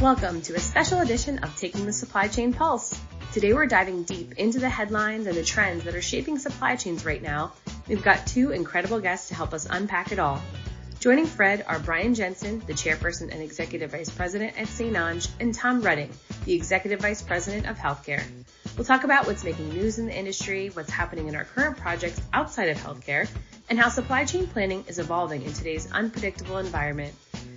Welcome to a special edition of Taking the Supply Chain Pulse. Today we're diving deep into the headlines and the trends that are shaping supply chains right now. We've got two incredible guests to help us unpack it all. Joining Fred are Bryan Jensen, the Chairperson and Executive Vice President at St. and Tom Redding, the Executive Vice President of Healthcare. We'll talk about what's making news in the industry, what's happening in our current projects outside of healthcare, and how supply chain planning is evolving in today's unpredictable environment.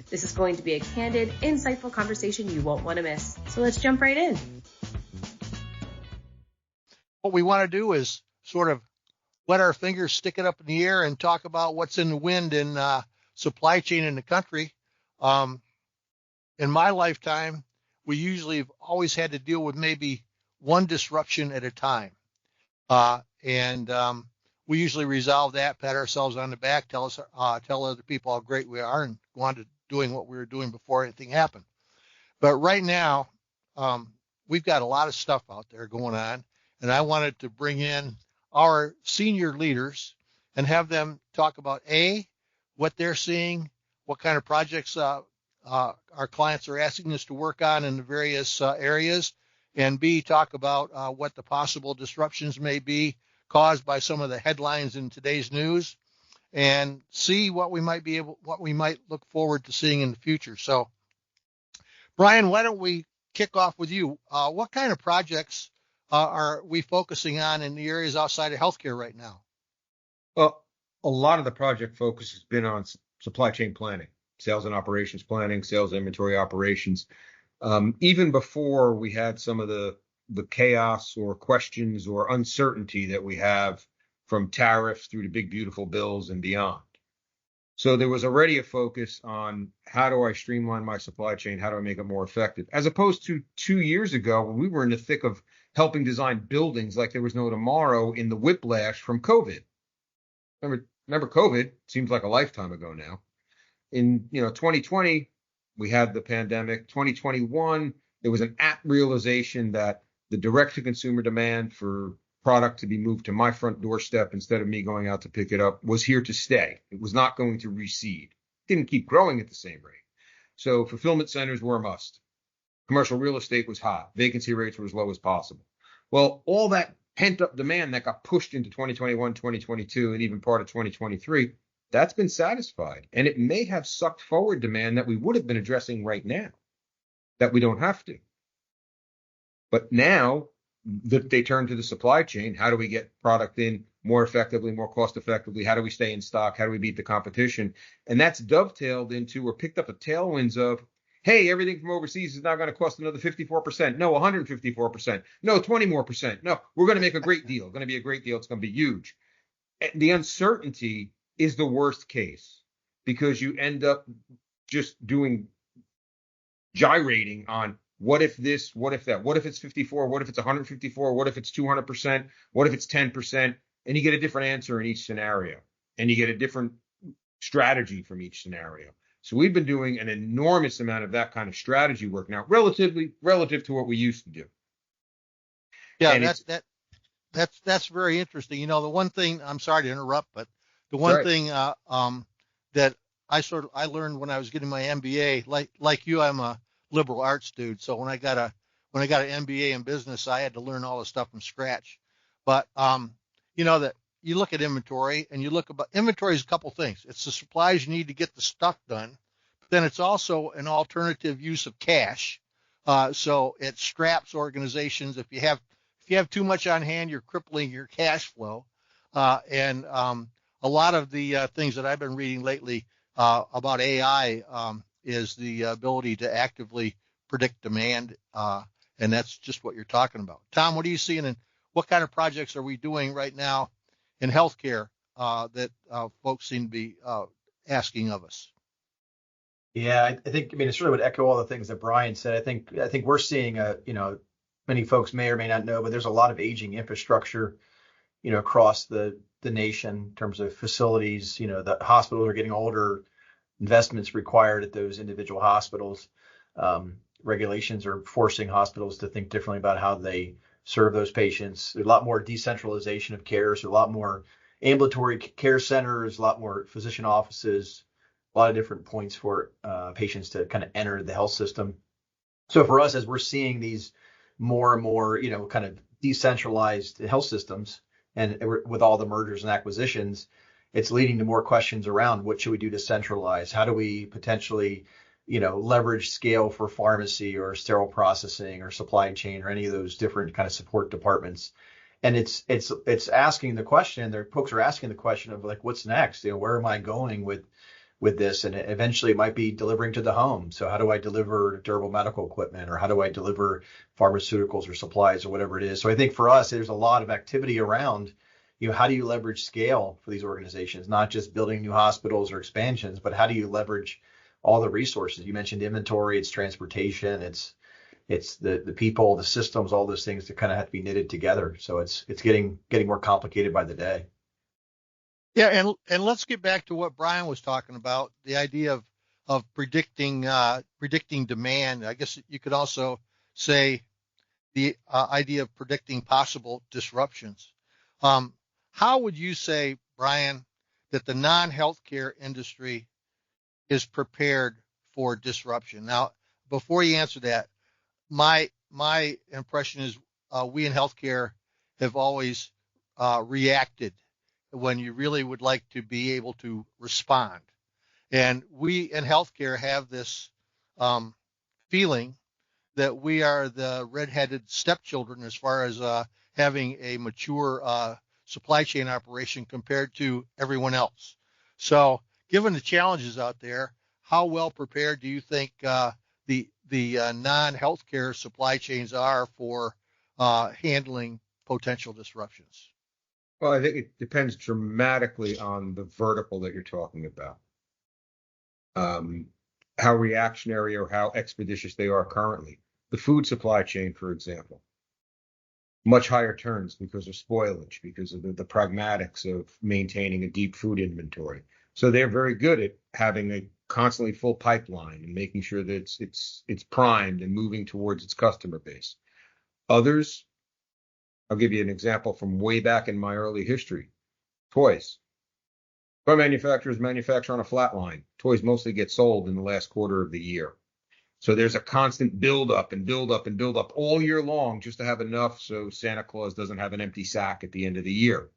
This is going to be a candid, insightful conversation you won't want to miss. So let's jump right in. What we want to do is sort of let our fingers stick it up in the air and talk about what's in the wind in supply chain in the country. In my lifetime, we usually have always had to deal with maybe one disruption at a time. We usually resolve that, pat ourselves on the back, tell other people how great we are, and go on to doing what we were doing before anything happened. But right now, we've got a lot of stuff out there going on, and I wanted to bring in our senior leaders and have them talk about what they're seeing, what kind of projects our clients are asking us to work on in the various areas, and B, talk about what the possible disruptions may be caused by some of the headlines in today's news, and see what we might look forward to seeing in the future. So, Bryan, why don't we kick off with you? What kind of projects are we focusing on in the areas outside of healthcare right now? Well, a lot of the project focus has been on supply chain planning, sales and operations planning, sales inventory operations. Even before we had some of the chaos or questions or uncertainty that we have from tariffs through to big, beautiful bills and beyond. So there was already a focus on how do I streamline my supply chain? How do I make it more effective? As opposed to 2 years ago, when we were in the thick of helping design buildings like there was no tomorrow in the whiplash from COVID. Remember COVID? Seems like a lifetime ago now. In 2020, we had the pandemic. 2021, there was an apt realization that the direct-to-consumer demand for product to be moved to my front doorstep instead of me going out to pick it up was here to stay. It was not going to recede. It didn't keep growing at the same rate. So fulfillment centers were a must. Commercial real estate was hot. Vacancy rates were as low as possible. Well, all that pent-up demand that got pushed into 2021, 2022, and even part of 2023, that's been satisfied. And it may have sucked forward demand that we would have been addressing right now, that we don't have to. But now that they turn to the supply chain, how do we get product in more effectively, more cost effectively? How do we stay in stock? How do we beat the competition? And that's dovetailed into or picked up the tailwinds of, hey, everything from overseas is now going to cost another 54%. No, 154%. No, 20 more percent. No, we're going to make a great deal. It's going to be a great deal. It's going to be huge. And the uncertainty is the worst case because you end up just gyrating on what if this, what if that, what if it's 54, what if it's 154, what if it's 200%, what if it's 10%, and you get a different answer in each scenario, and you get a different strategy from each scenario. So we've been doing an enormous amount of that kind of strategy work now, relative to what we used to do. Yeah, and that's very interesting. The one thing, I'm sorry to interrupt, but the one thing that I learned when I was getting my MBA, like you, I'm a liberal arts dude. So when I got an MBA in business, I had to learn all the stuff from scratch. But that you look at inventory and inventory is a couple things. It's the supplies you need to get the stuff done. But then it's also an alternative use of cash. So it straps organizations. If you have too much on hand, you're crippling your cash flow. And a lot of the things that I've been reading lately about AI is the ability to actively predict demand. And that's just what you're talking about. Tom, what are you seeing, and what kind of projects are we doing right now in healthcare that folks seem to be asking of us? Yeah, I think, it sort of would echo all the things that Bryan said. I think we're seeing many folks may or may not know, but there's a lot of aging infrastructure, across the nation in terms of facilities. The hospitals are getting older, investments required at those individual hospitals. Regulations are forcing hospitals to think differently about how they serve those patients. There's a lot more decentralization of care, so a lot more ambulatory care centers, a lot more physician offices, a lot of different points for patients to kind of enter the health system. So for us, as we're seeing these more and more, kind of decentralized health systems, and with all the mergers and acquisitions, it's leading to more questions around what should we do to centralize? How do we potentially, leverage scale for pharmacy or sterile processing or supply chain or any of those different kind of support departments? And it's asking the question. Their folks are asking the question of like, what's next? Where am I going with this? And eventually it might be delivering to the home. So how do I deliver durable medical equipment, or how do I deliver pharmaceuticals or supplies or whatever it is? So I think for us, there's a lot of activity around, how do you leverage scale for these organizations, not just building new hospitals or expansions, but how do you leverage all the resources? You mentioned inventory, it's transportation, it's the people, the systems, all those things that kind of have to be knitted together. So it's getting more complicated by the day. Yeah, and let's get back to what Bryan was talking about, the idea of predicting demand. I guess you could also say the idea of predicting possible disruptions. How would you say, Bryan, that the non-healthcare industry is prepared for disruption? Now, before you answer that, my impression is we in healthcare have always reacted when you really would like to be able to respond. And we in healthcare have this feeling that we are the redheaded stepchildren as far as having a mature supply chain operation compared to everyone else. So given the challenges out there, how well prepared do you think the non-healthcare supply chains are for handling potential disruptions? Well, I think it depends dramatically on the vertical that you're talking about. How reactionary or how expeditious they are currently. The food supply chain, for example, much higher turns because of spoilage, because of the pragmatics of maintaining a deep food inventory. So they're very good at having a constantly full pipeline and making sure that it's primed and moving towards its customer base. Others, I'll give you an example from way back in my early history. Toys. Toy manufacturers manufacture on a flat line. Toys mostly get sold in the last quarter of the year. So there's a constant build up and build up and build up all year long just to have enough so Santa Claus doesn't have an empty sack at the end of the year.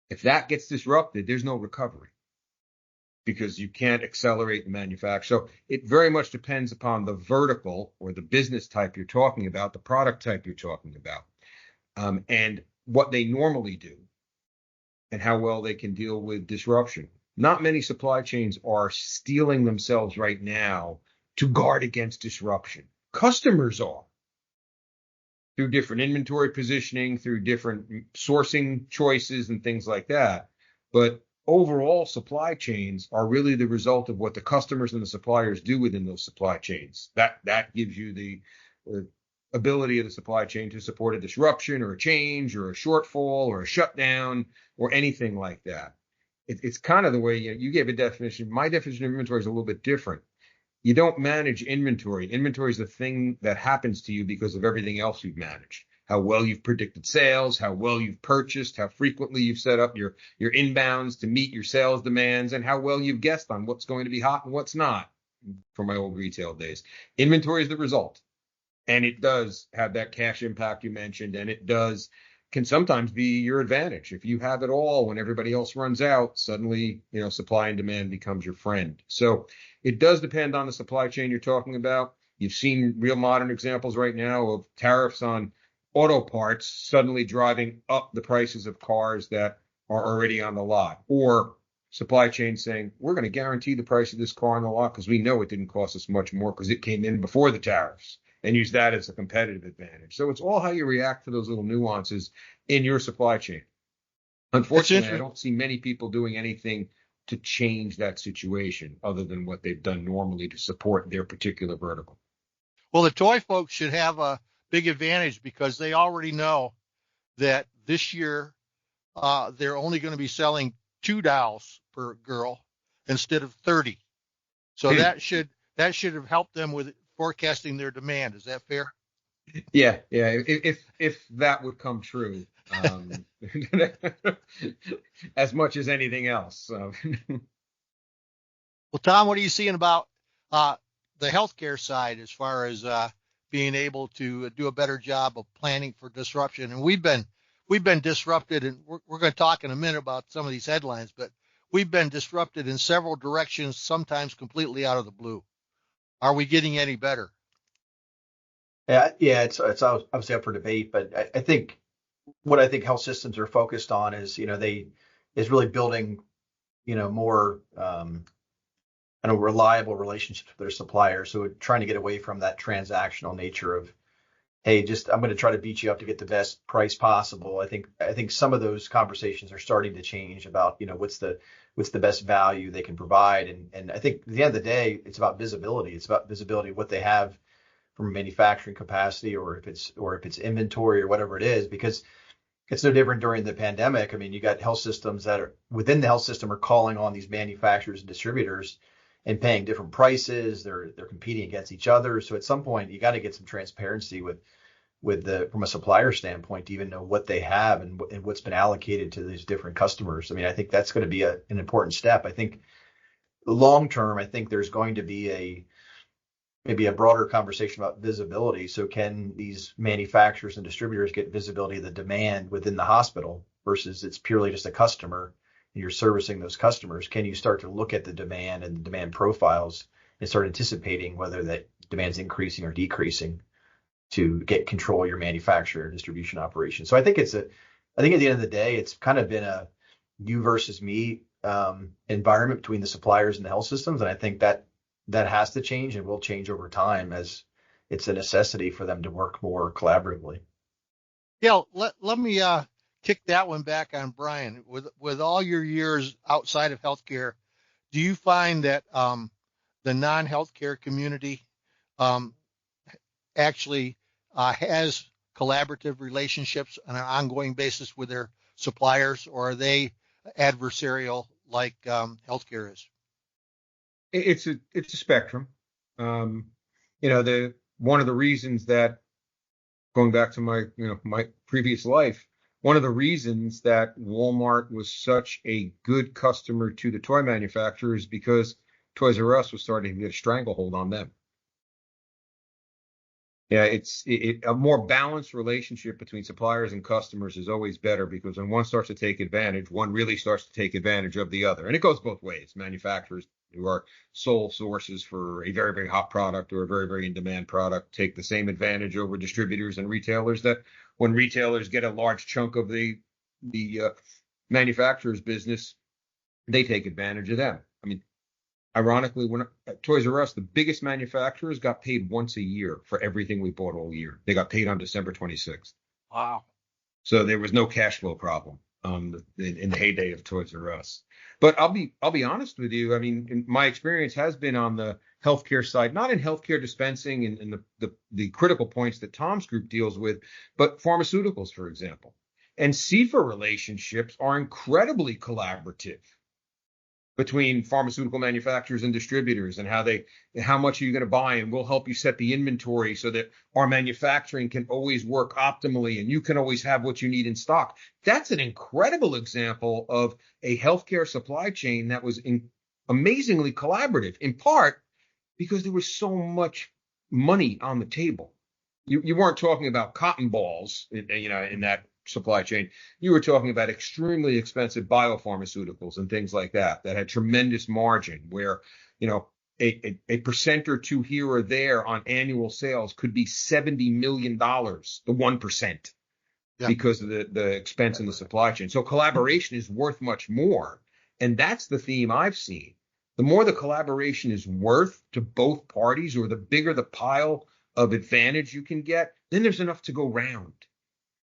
If that gets disrupted, there's no recovery because you can't accelerate the manufacture. So it very much depends upon the vertical or the business type you're talking about, the product type you're talking about, and what they normally do and how well they can deal with disruption. Not many supply chains are steeling themselves right now to guard against disruption. Customers are, through different inventory positioning, through different sourcing choices and things like that. But overall, supply chains are really the result of what the customers and the suppliers do within those supply chains. That gives you the ability of the supply chain to support a disruption or a change or a shortfall or a shutdown or anything like that. It's kind of the way you gave a definition. My definition of inventory is a little bit different. You don't manage inventory. Inventory is the thing that happens to you because of everything else you've managed. How well you've predicted sales, how well you've purchased, how frequently you've set up your inbounds to meet your sales demands, and how well you've guessed on what's going to be hot and what's not from my old retail days. Inventory is the result. And it does have that cash impact you mentioned, and it can sometimes be your advantage. If you have it all when everybody else runs out, suddenly, supply and demand becomes your friend. So it does depend on the supply chain you're talking about. You've seen real modern examples right now of tariffs on auto parts suddenly driving up the prices of cars that are already on the lot, or supply chain saying, we're going to guarantee the price of this car on the lot because we know it didn't cost us much more because it came in before the tariffs, and use that as a competitive advantage. So it's all how you react to those little nuances in your supply chain. Unfortunately, I don't see many people doing anything to change that situation other than what they've done normally to support their particular vertical. Well, the toy folks should have a big advantage because they already know that this year they're only going to be selling 2 dolls per girl instead of 30. So that should have helped them with forecasting their demand. Is that fair? Yeah. If that would come true, as much as anything else. Well, Tom, what are you seeing about the healthcare side as far as being able to do a better job of planning for disruption? And we've been disrupted, and we're going to talk in a minute about some of these headlines, but we've been disrupted in several directions, sometimes completely out of the blue. Are we getting any better? Yeah, it's obviously up for debate, but I think what I think health systems are focused on is, is really building, more, reliable relationships with their suppliers. So trying to get away from that transactional nature of, hey, I'm going to try to beat you up to get the best price possible. I think some of those conversations are starting to change about, what's the best value they can provide. And I think at the end of the day, it's about visibility. It's about visibility of what they have from manufacturing capacity, or if it's inventory or whatever it is, because it's no different during the pandemic. I mean, you got health systems that are within the health system are calling on these manufacturers and distributors and paying different prices. They're competing against each other. So at some point, you got to get some transparency from a supplier standpoint to even know what they have and what's been allocated to these different customers. I mean, I think that's going to be an important step. I think long term, I think there's going to be maybe a broader conversation about visibility. So can these manufacturers and distributors get visibility of the demand within the hospital versus it's purely just a customer and you're servicing those customers? Can you start to look at the demand and the demand profiles and start anticipating whether that demand's increasing or decreasing to get control of your manufacturer and distribution operation? So I think at the end of the day, it's kind of been a you versus me environment between the suppliers and the health systems. And I think that has to change and will change over time as it's a necessity for them to work more collaboratively. Yeah, let me kick that one back on Bryan. With all your years outside of healthcare, do you find that the non-healthcare community actually has collaborative relationships on an ongoing basis with their suppliers, or are they adversarial like healthcare is? It's a spectrum. One of the reasons that, going back to my previous life, one of the reasons that Walmart was such a good customer to the toy manufacturers because Toys R Us was starting to get a stranglehold on them. Yeah, a more balanced relationship between suppliers and customers is always better, because when one starts to take advantage, one really starts to take advantage of the other. And it goes both ways. Manufacturers who are sole sources for a very, very hot product or a very, very in-demand product take the same advantage over distributors and retailers, that when retailers get a large chunk of the manufacturer's business, they take advantage of them. I mean, ironically, when at Toys R Us, the biggest manufacturers got paid once a year for everything we bought all year. They got paid on December 26th. Wow. So there was no cash flow problem in the heyday of Toys R Us. But I'll be honest with you. I mean, my experience has been on the healthcare side, not in healthcare dispensing and the critical points that Tom's group deals with, but pharmaceuticals, for example. And CFA relationships are incredibly collaborative between pharmaceutical manufacturers and distributors, and how much are you going to buy, and we'll help you set the inventory so that our manufacturing can always work optimally and you can always have what you need in stock. That's an incredible example of a healthcare supply chain that was amazingly collaborative, in part because there was so much money on the table. You weren't talking about cotton balls in that supply chain. You were talking about extremely expensive biopharmaceuticals and things like that had tremendous margin, where a percent or two here or there on annual sales could be $70 million, the 1%, because of the expense in the supply chain. So collaboration is worth much more, and that's the theme I've seen. The more the collaboration is worth to both parties, or the bigger the pile of advantage you can get, then there's enough to go round.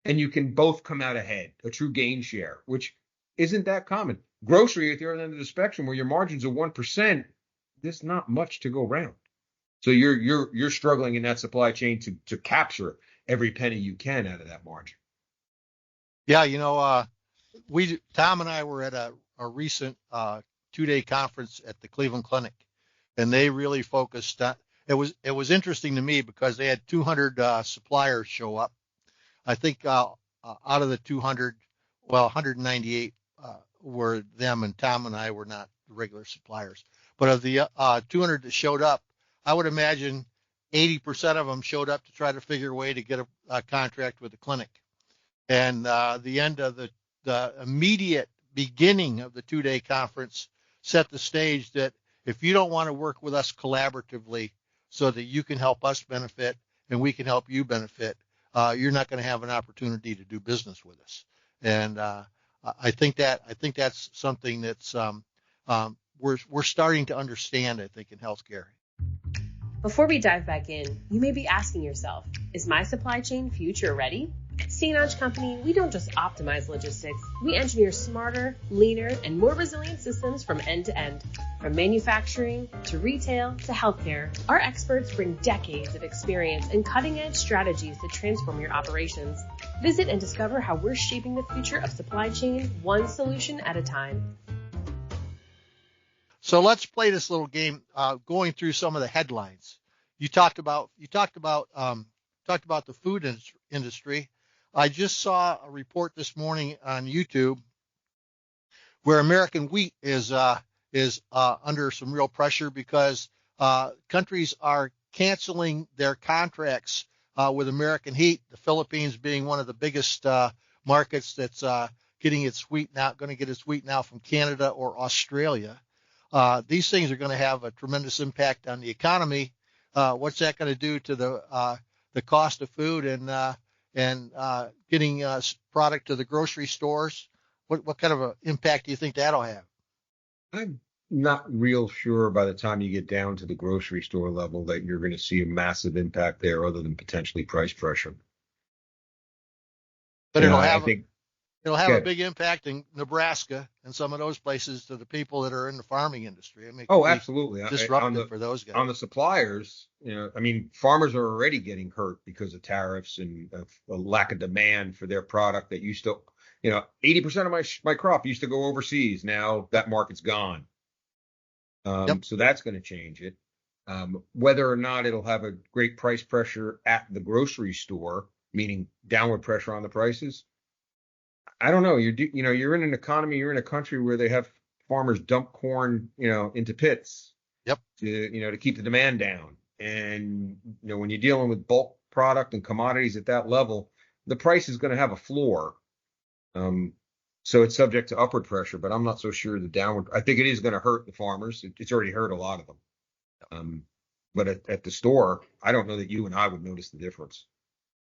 And you can both come out ahead, a true gain share, which isn't that common. Grocery at the other end of the spectrum, where your margins are 1%, there's not much to go around. So you're struggling in that supply chain to capture every penny you can out of that margin. Yeah, Tom and I were at a recent 2-day conference at the Cleveland Clinic, and they really focused on it. Was interesting to me because they had 200 suppliers show up. I think out of the 200, 198 were them, and Tom and I were not regular suppliers. But of the 200 that showed up, I would imagine 80% of them showed up to try to figure a way to get a contract with the clinic. And the end of the immediate beginning of the 2-day conference set the stage that if you don't want to work with us collaboratively so that you can help us benefit and we can help you benefit, you're not going to have an opportunity to do business with us. And I think that's something that's we're starting to understand, I think, in healthcare. Before we dive back in, you may be asking yourself, is my supply chain future ready? At St&OP Company, we don't just optimize logistics, we engineer smarter, leaner, and more resilient systems from end to end. From manufacturing to retail to healthcare, our experts bring decades of experience and cutting-edge strategies to transform your operations. Visit and discover how we're shaping the future of supply chain, one solution at a time. So let's play this little game, going through some of the headlines. You talked about the food industry. I just saw a report this morning on YouTube where American wheat is under some real pressure because countries are canceling their contracts with American wheat. The Philippines being one of the biggest markets that's getting its wheat now, going to get its wheat now from Canada or Australia. These things are going to have a tremendous impact on the economy. What's that going to do to the cost of food and getting product to the grocery stores? What kind of an impact do you think that'll have? I'm not real sure by the time you get down to the grocery store level that you're going to see a massive impact there other than potentially price pressure. But it'll have a big impact in Nebraska and some of those places to the people that are in the farming industry. I mean, absolutely. Disruptive for those guys. On the suppliers, farmers are already getting hurt because of tariffs and a lack of demand for their product that used to, 80% of my crop used to go overseas. Now that market's gone. So that's going to change it. Whether or not it'll have a great price pressure at the grocery store, meaning downward pressure on the prices, I don't know. You're in an economy, you're in a country where they have farmers dump corn, into pits. Yep. To keep the demand down. And, when you're dealing with bulk product and commodities at that level, the price is going to have a floor. So it's subject to upward pressure, but I'm not so sure the downward. I think it is going to hurt the farmers. It's already hurt a lot of them. But at the store, I don't know that you and I would notice the difference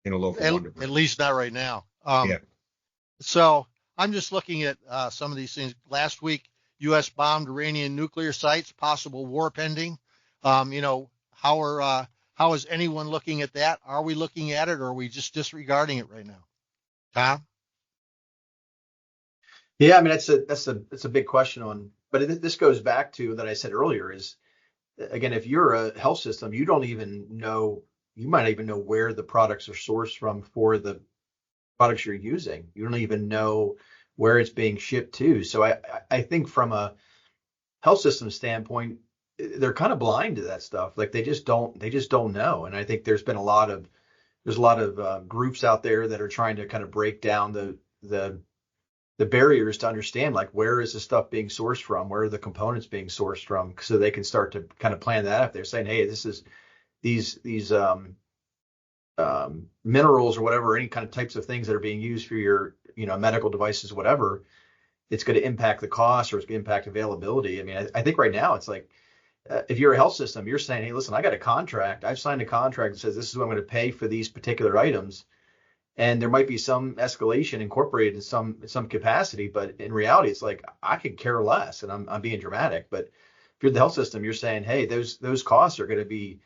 in a local wonder. At least not right now. Yeah. So I'm just looking at some of these things. Last week, U.S. bombed Iranian nuclear sites, possible war pending. How is anyone looking at that? Are we looking at it, or are we just disregarding it right now? Tom? Yeah, that's a big question but this goes back to that I said earlier is, again, if you're a health system, you might not even know where the products are sourced from for the products you're using. You don't even know where it's being shipped to. So I think from a health system standpoint, they're kind of blind to that stuff. Like they just don't know. And I think there's a lot of groups out there that are trying to kind of break down the barriers to understand, like, where is the stuff being sourced from? Where are the components being sourced from? So they can start to kind of plan that. If they're saying, hey, this is these minerals or whatever, any kind of types of things that are being used for your, medical devices, whatever, it's going to impact the cost or it's going to impact availability. I think right now it's like, if you're a health system, you're saying, hey, listen, I got a contract. I've signed a contract that says this is what I'm going to pay for these particular items. And there might be some escalation incorporated in some capacity, but in reality, it's like, I could care less, and I'm being dramatic. But if you're the health system, you're saying, hey, those costs are going to be,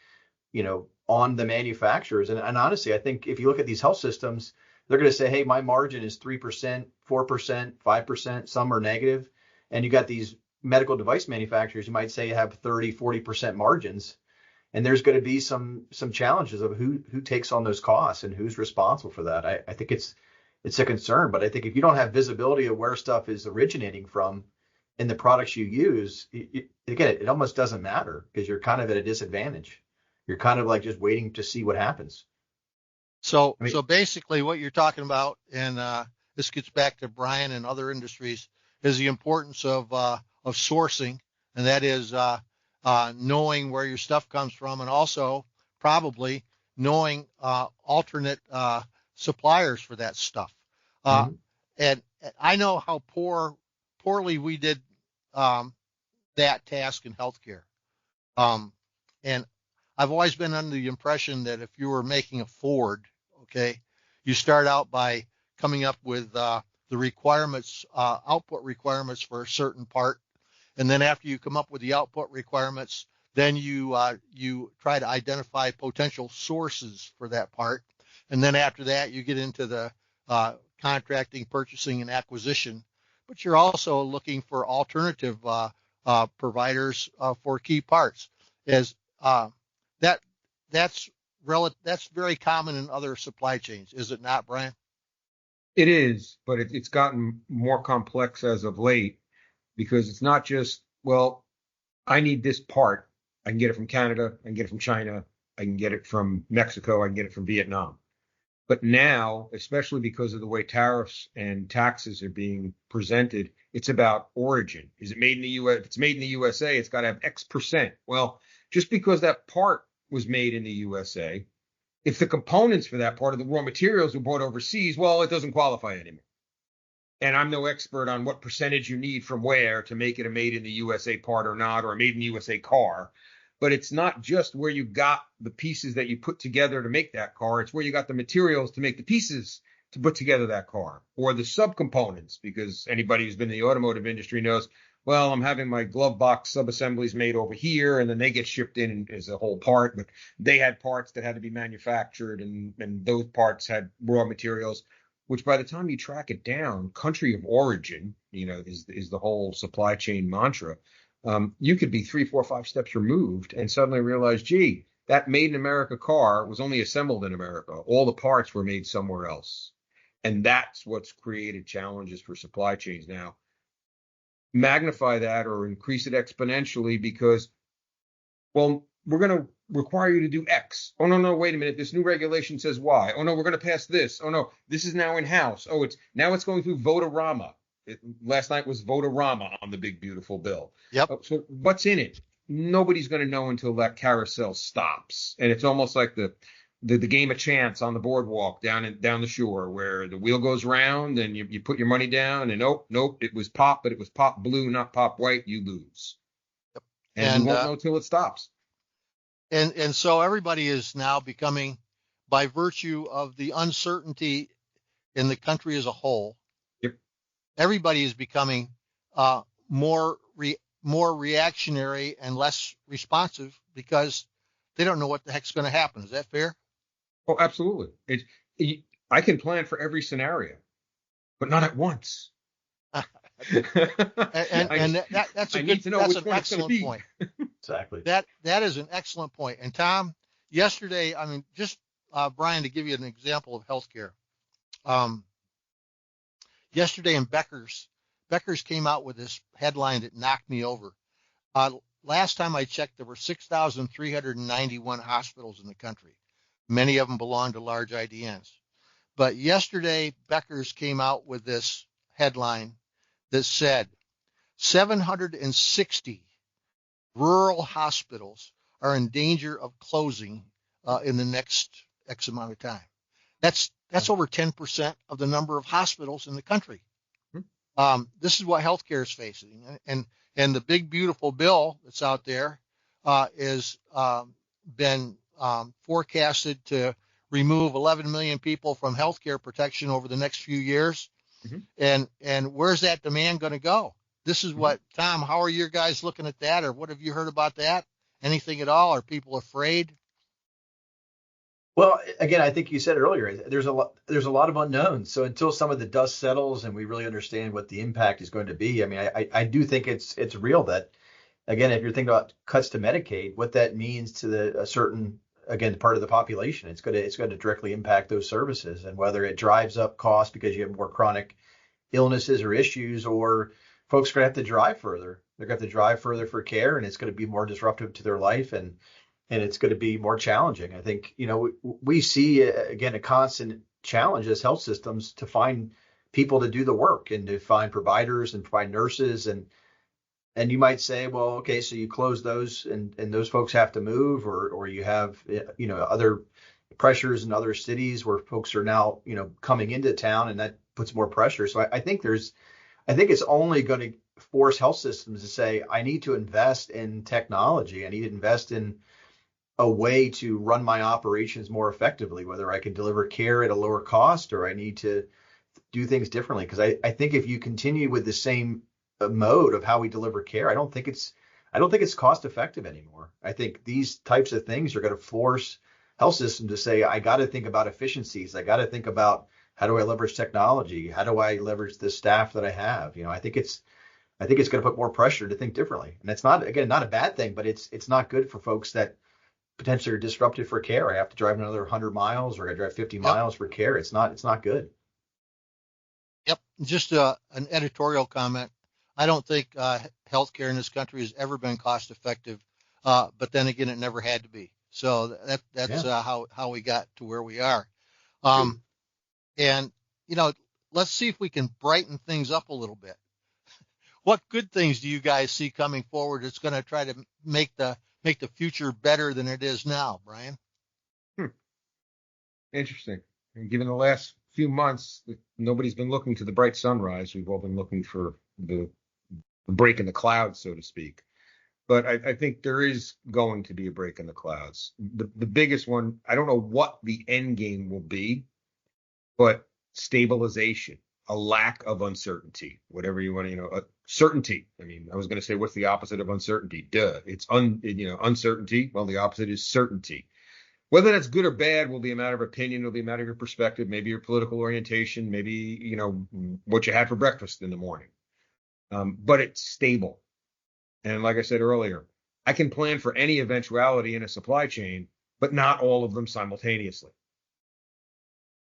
on the manufacturers. And honestly, I think if you look at these health systems, they're going to say, hey, my margin is 3%, 4%, 5%, some are negative. And you got these medical device manufacturers, you might say have 30, 40% margins. And there's going to be some challenges of who takes on those costs and who's responsible for that. I think it's a concern, but I think if you don't have visibility of where stuff is originating from in the products you use, it almost doesn't matter because you're kind of at a disadvantage. You're kind of like just waiting to see what happens. So basically what you're talking about, and this gets back to Bryan and other industries, is the importance of sourcing, and that is knowing where your stuff comes from, and also probably knowing alternate suppliers for that stuff. And I know how poorly we did that task in healthcare. And I've always been under the impression that if you were making a Ford, okay, you start out by coming up with the requirements, output requirements for a certain part. And then after you come up with the output requirements, then you try to identify potential sources for that part. And then after that, you get into the contracting, purchasing, and acquisition. But you're also looking for alternative providers for key parts. That's very common in other supply chains, is it not, Bryan? It is, but it's gotten more complex as of late, because it's not just, well, I need this part. I can get it from Canada. I can get it from China. I can get it from Mexico. I can get it from Vietnam. But now, especially because of the way tariffs and taxes are being presented, it's about origin. Is it made in the US? If it's made in the USA, it's got to have X%. Well, just because that part was made in the USA, if the components for that part of the raw materials were bought overseas, well, it doesn't qualify anymore. And I'm no expert on what percentage you need from where to make it a made in the USA part or not, or a made in the USA car. But it's not just where you got the pieces that you put together to make that car. It's where you got the materials to make the pieces to put together that car, or the subcomponents, because anybody who's been in the automotive industry knows, well, I'm having my glove box subassemblies made over here, and then they get shipped in as a whole part. But they had parts that had to be manufactured, and those parts had raw materials, which by the time you track it down, country of origin, is the whole supply chain mantra. You could be 3, 4, 5 steps removed and suddenly realize, gee, that made in America car was only assembled in America. All the parts were made somewhere else. And that's what's created challenges for supply chains now. Magnify that or increase it exponentially because, well, we're going to require you to do X. Oh, no, wait a minute. This new regulation says Y. Oh, no, we're going to pass this. Oh, no, this is now in-house. Oh, it's going through Votorama. Last night was Votorama on the big, beautiful bill. Yep. So what's in it? Nobody's going to know until that carousel stops. And it's almost like the game of chance on the boardwalk down the shore, where the wheel goes round and you put your money down and nope, it was pop, but it was pop blue, not pop white. You lose. Yep. And you won't know until it stops. And so everybody is now becoming, by virtue of the uncertainty in the country as a whole, yep, everybody is becoming more reactionary and less responsive because they don't know what the heck's going to happen. Is that fair? Oh, absolutely. I can plan for every scenario, but not at once. That's a good. That's an excellent point. Exactly. That is an excellent point. And Tom, yesterday, just Bryan, to give you an example of healthcare. Yesterday in Becker's came out with this headline that knocked me over. Last time I checked, there were 6,391 hospitals in the country. Many of them belong to large IDNs. But yesterday, Becker's came out with this headline that said 760 rural hospitals are in danger of closing in the next X amount of time. That's over 10% of the number of hospitals in the country. This is what healthcare is facing. And the big, beautiful bill that's out there is been forecasted to remove 11 million people from healthcare protection over the next few years. Mm-hmm. And where's that demand going to go? This is what, Tom, how are your guys looking at that? Or what have you heard about that? Anything at all? Are people afraid? Well, again, I think you said earlier, there's a lot of unknowns. So until some of the dust settles and we really understand what the impact is going to be, I do think it's real that, again, if you're thinking about cuts to Medicaid, what that means to a certain, again, part of the population, it's going to directly impact those services, and whether it drives up costs because you have more chronic illnesses or issues, or folks are going to have to drive further. They're going to have to drive further for care, and it's going to be more disruptive to their life, and it's going to be more challenging. I think, we see, again, a constant challenge as health systems to find people to do the work and to find providers and find nurses. And And you might say, well, okay, so you close those and those folks have to move, or you have, other pressures in other cities where folks are now, coming into town, and that puts more pressure. So I think it's only going to force health systems to say, I need to invest in technology. I need to invest in a way to run my operations more effectively, whether I can deliver care at a lower cost or I need to do things differently. Because I think if you continue with the same mode of how we deliver care, I don't think it's cost effective anymore. I think these types of things are going to force health systems to say, I got to think about efficiencies. I got to think about, how do I leverage technology? How do I leverage the staff that I have? I think it's going to put more pressure to think differently. And it's not a bad thing, but it's not good for folks that potentially are disrupted for care. I have to drive another 100 miles or I drive 50 miles for care. It's not good. Yep. Just an editorial comment. I don't think healthcare in this country has ever been cost effective, but then again, it never had to be. So that's how we got to where we are. And let's see if we can brighten things up a little bit. What good things do you guys see coming forward that's going to try to make the future better than it is now, Bryan? Interesting. And given the last few months, nobody's been looking to the bright sunrise. We've all been looking for the break in the clouds, so to speak. But I think there is going to be a break in the clouds. The biggest one, I don't know what the end game will be, but stabilization, a lack of uncertainty, whatever you want to, certainty. I mean, I was going to say, what's the opposite of uncertainty? Duh. It's uncertainty. Well, the opposite is certainty. Whether that's good or bad will be a matter of opinion. It'll be a matter of your perspective, maybe your political orientation, maybe, what you had for breakfast in the morning. But it's stable. And like I said earlier, I can plan for any eventuality in a supply chain, but not all of them simultaneously.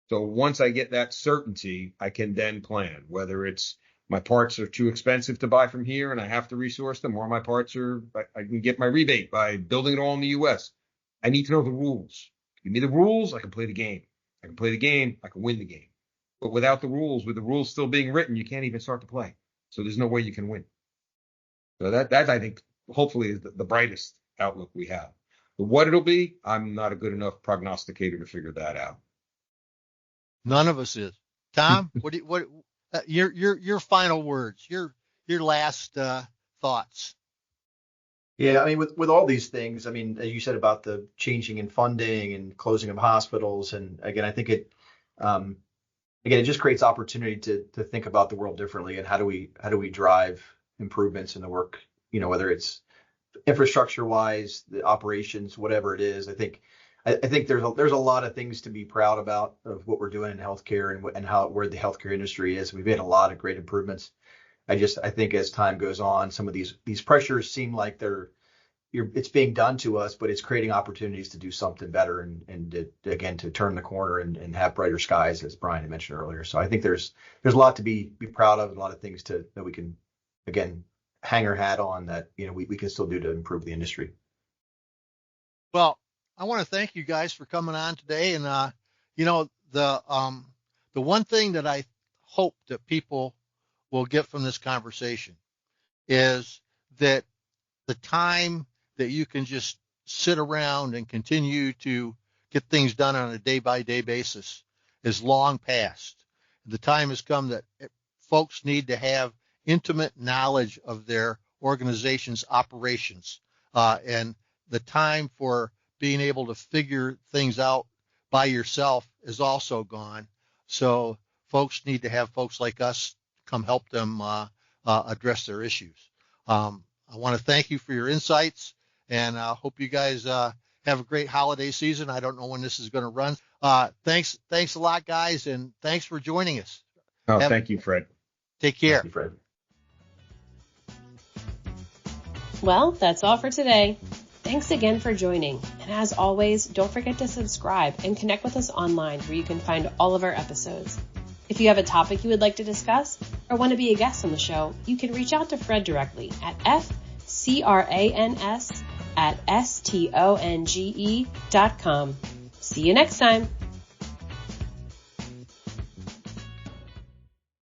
So once I get that certainty, I can then plan, whether it's my parts are too expensive to buy from here and I have to resource them, or my parts I can get my rebate by building it all in the US. I need to know the rules. Give me the rules, I can play the game. I can play the game, I can win the game. But without the rules, with the rules still being written, you can't even start to play. So there's no way you can win. So that I think, hopefully, is the brightest outlook we have. But what it'll be, I'm not a good enough prognosticator to figure that out. None of us is. Tom, your final words, your last thoughts. Yeah, I mean, with all these things, I mean, as you said about the changing in funding and closing of hospitals, and again, I think it just creates opportunity to think about the world differently, and how do we drive improvements in the work, whether it's infrastructure wise, the operations, whatever it is. I think there's a lot of things to be proud about of what we're doing in healthcare and where the healthcare industry is. We've made a lot of great improvements. I think as time goes on, some of these pressures seem like it's being done to us, but it's creating opportunities to do something better and to turn the corner and have brighter skies, as Bryan had mentioned earlier. So I think there's a lot to be proud of, and a lot of things that we can, again, hang our hat on that, we can still do to improve the industry. Well, I want to thank you guys for coming on today. And, the one thing that I hope that people will get from this conversation is that the time that you can just sit around and continue to get things done on a day-by-day basis is long past. The time has come that folks need to have intimate knowledge of their organization's operations. And the time for being able to figure things out by yourself is also gone. So folks need to have folks like us come help them address their issues. I want to thank you for your insights, and I hope you guys have a great holiday season. I don't know when this is going to run. Thanks a lot, guys, and thanks for joining us. Thank you, Fred. Take care. Thank you, Fred. Well, that's all for today. Thanks again for joining. And as always, don't forget to subscribe and connect with us online, where you can find all of our episodes. If you have a topic you would like to discuss or want to be a guest on the show, you can reach out to Fred directly at fcrans@stonge.com. See you next time.